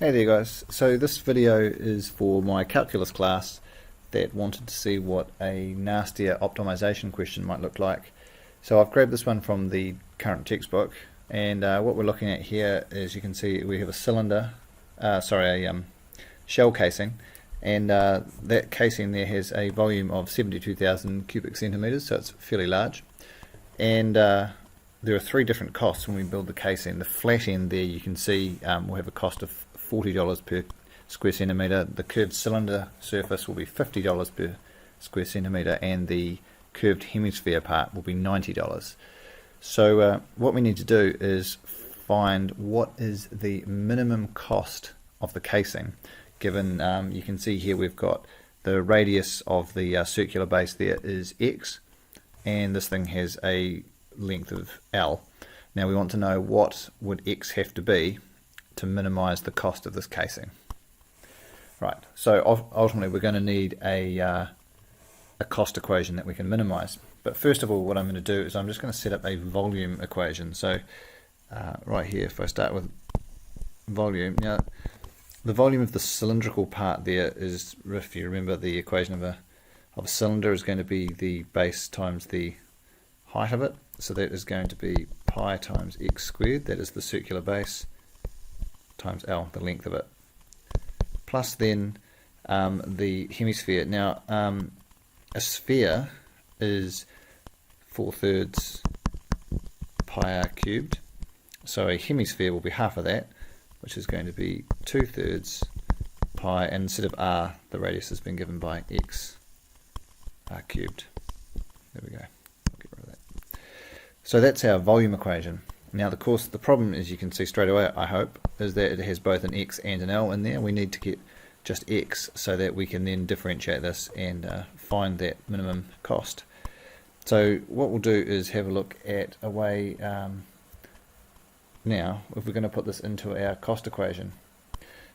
Hey there guys, so this video is for my calculus class that wanted to see what a nastier optimization question might look like. So I've grabbed this one from the current textbook, and what we're looking at here is, you can see we have a cylinder, a shell casing, and that casing there has a volume of 72,000 cubic centimeters, so it's fairly large. And there are three different costs when we build the casing. The flat end there, you can see, will have a cost of $40 per square centimetre. The curved cylinder surface will be $50 per square centimetre, and the curved hemisphere part will be $90. So what we need to do is find what is the minimum cost of the casing, given you can see here we've got the radius of the circular base there is x, and this thing has a length of L. Now we want to know what would x have to be to minimize the cost of this casing. Right, so ultimately we're going to need a cost equation that we can minimize. But first of all, what I'm going to do is I'm just going to set up a volume equation. So right here, if I start with volume, now the volume of the cylindrical part there is, if you remember the equation of a cylinder, is going to be the base times the height of it. So that is going to be pi times x squared, that is the circular base, times L, the length of it, plus then the hemisphere. Now a sphere is 4/3 pi r cubed, so a hemisphere will be half of that, which is going to be 2/3 pi, and instead of r, the radius has been given by x r cubed. There we go. I'll get rid of that. So that's our volume equation. Now, of course, the problem, as you can see straight away, I hope, is that it has both an x and an L in there. We need to get just x so that we can then differentiate this and find that minimum cost. So what we'll do is have a look at a way now, if we're going to put this into our cost equation.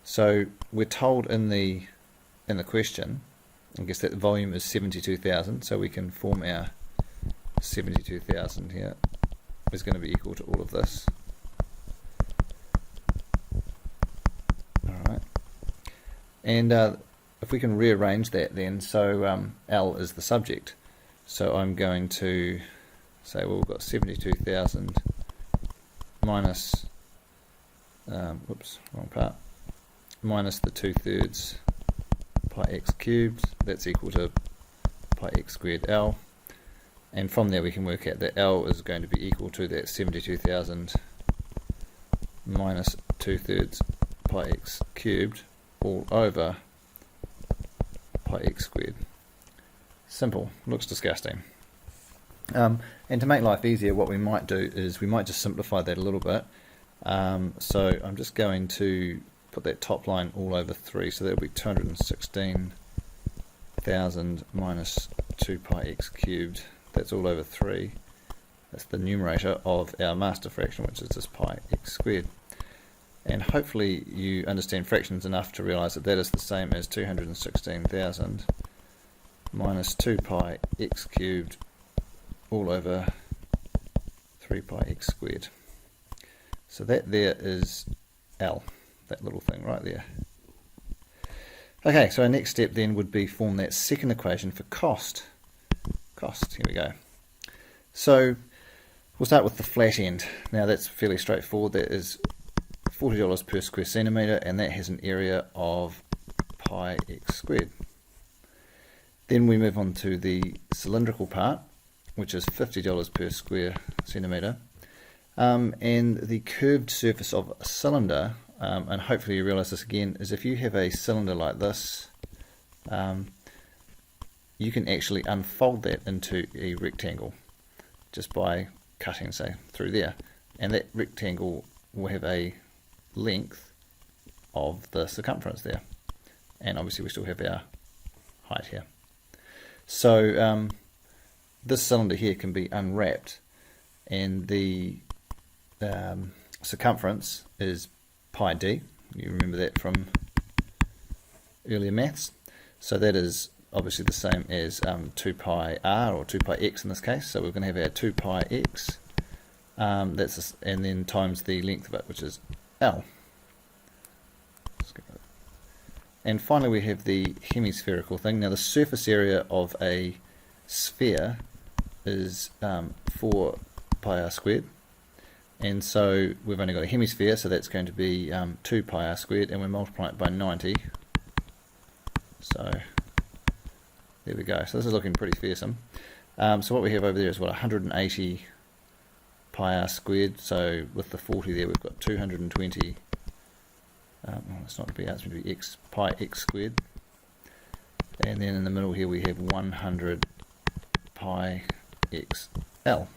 So we're told in the question, I guess, that the volume is 72,000, so we can form our 72,000 here is going to be equal to all of this. Alright, and if we can rearrange that then, so L is the subject, so I'm going to say, well, we've got 72,000 minus, whoops, wrong part, minus the 2/3 pi x cubed, that's equal to pi x squared L. And from there we can work out that L is going to be equal to that 72,000 minus 2/3 pi x cubed all over pi x squared. Simple, looks disgusting. And to make life easier, what we might do is we might just simplify that a little bit. So I'm just going to put that top line all over 3, so that will be 216,000 minus 2 pi x cubed. That's all over 3. That's the numerator of our master fraction, which is this pi x squared. And hopefully you understand fractions enough to realize that that is the same as 216,000 minus 2 pi x cubed all over 3 pi x squared. So that there is L, that little thing right there. Okay, so our next step then would be form that second equation for cost. Here we go. So we'll start with the flat end. Now that's fairly straightforward. That is $40 per square centimetre, and that has an area of pi x squared. Then we move on to the cylindrical part, which is $50 per square centimetre, and the curved surface of a cylinder, and hopefully you realise this again, is if you have a cylinder like this, you can actually unfold that into a rectangle just by cutting, say, through there, and that rectangle will have a length of the circumference there, and obviously we still have our height here. So this cylinder here can be unwrapped, and the circumference is pi d. You remember that from earlier maths. So that is obviously the same as 2 pi r, or 2 pi x in this case. So we're going to have our 2 pi x, and then times the length of it, which is L. And finally we have the hemispherical thing. Now the surface area of a sphere is 4 pi r squared, and so we've only got a hemisphere, so that's going to be 2 pi r squared, and we're multiplying it by 90. So there we go. So this is looking pretty fearsome. So what we have over there is what, 180 pi r squared. So with the 40 there, we've got 220. Well, it's not to be, it's going to be x pi x squared. And then in the middle here we have 100 pi x l.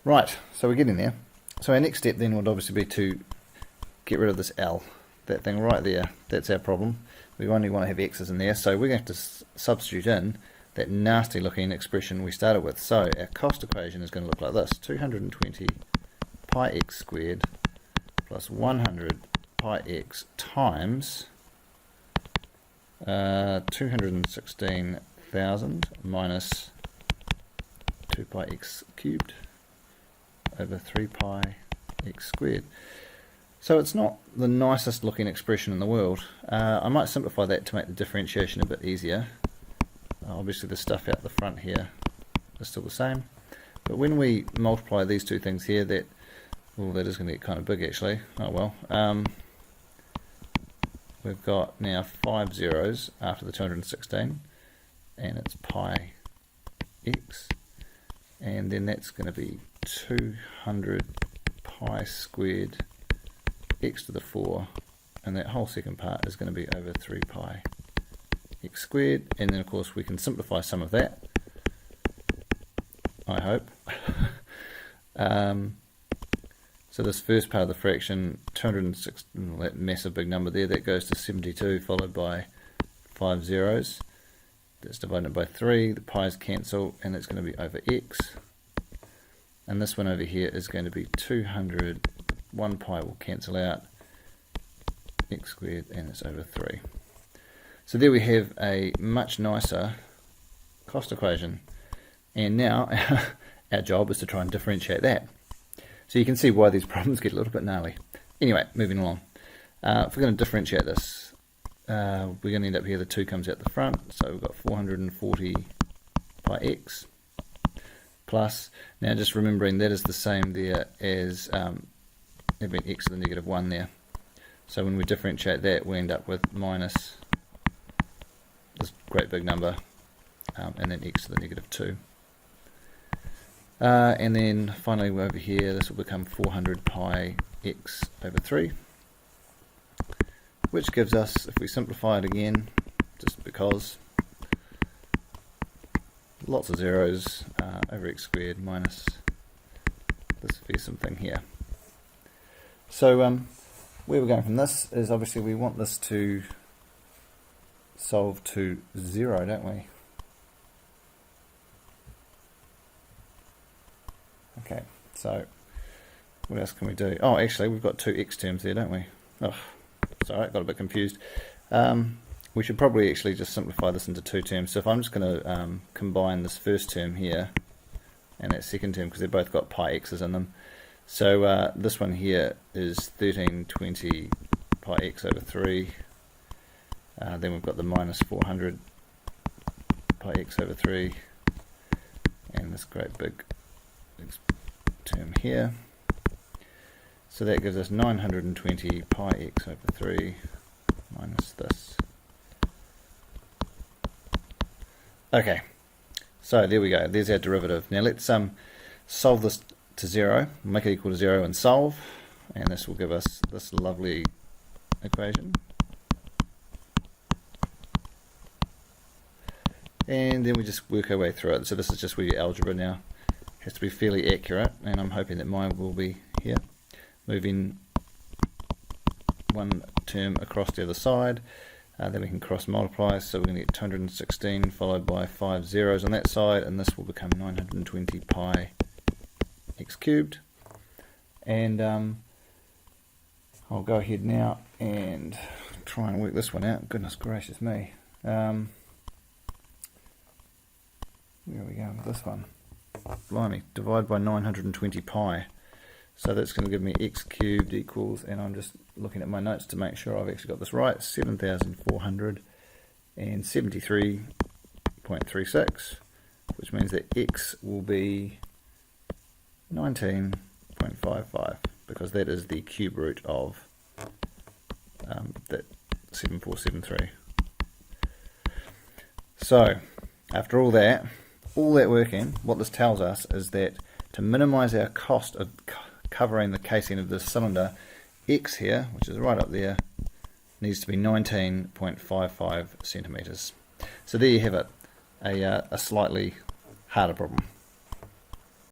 Right, so we're getting there. So our next step then would obviously be to get rid of this l. That thing right there, that's our problem. We only want to have x's in there, so we're going to have to substitute in that nasty looking expression we started with. So our cost equation is going to look like this: 220 pi x squared plus 100 pi x times 216,000 minus 2 pi x cubed over 3 pi x squared. So it's not the nicest looking expression in the world. I might simplify that to make the differentiation a bit easier. Obviously the stuff out the front here is still the same, but when we multiply these two things here, that is going to get kind of big actually. Oh well. We've got now 5 zeros after the 216, and it's pi x, and then that's going to be 200 pi squared x to the 4, and that whole second part is going to be over 3 pi x squared, and then of course we can simplify some of that, I hope. So this first part of the fraction, 206, that massive big number there, that goes to 72, followed by 5 zeros. That's divided by 3, the pi's cancel, and it's going to be over x. And this one over here is going to be 200, 1 pi will cancel out, x squared, and it's over 3. So there we have a much nicer cost equation. And now our job is to try and differentiate that. So you can see why these problems get a little bit gnarly. Anyway, moving along. If we're going to differentiate this, we're going to end up here, the 2 comes out the front, so we've got 440 pi x plus, now just remembering that is the same there as having x to the negative 1 there. So when we differentiate that, we end up with minus this great big number, and then x to the negative 2. And then finally over here, this will become 400 pi x over 3, which gives us, if we simplify it again, just because, lots of zeros, over x squared minus this fearsome thing here. So where we're going from this is obviously we want this to solve to 0, don't we? Okay, so what else can we do? Oh, actually, we've got 2 x terms there, don't we? Oh, sorry, got a bit confused. We should probably actually just simplify this into 2 terms. So if I'm just going to combine this first term here and that second term, because they've both got pi x's in them. So this one here is 1320 pi x over 3. Then we've got the minus 400 pi x over 3, and this great big term here. So that gives us 920 pi x over 3 minus this. Okay, so there we go, there's our derivative. Now let's solve this to 0, make it equal to 0 and solve, and this will give us this lovely equation. And then we just work our way through it. So this is just where your algebra now has to be fairly accurate, and I'm hoping that mine will be here. Moving one term across the other side, then we can cross multiply, so we're going to get 216 followed by 5 zeros on that side, and this will become 920 pi x cubed. And I'll go ahead now and try and work this one out. Goodness gracious me. Where are we going with this one? Blimey, divide by 920 pi. So that's going to give me x cubed equals, and I'm just looking at my notes to make sure I've actually got this right, 7,473.36, which means that x will be 19.55, because that is the cube root of that 7473. So after all that working, what this tells us is that to minimize our cost of covering the casing of this cylinder, x here, which is right up there, needs to be 19.55 centimeters. So there you have it, a slightly harder problem.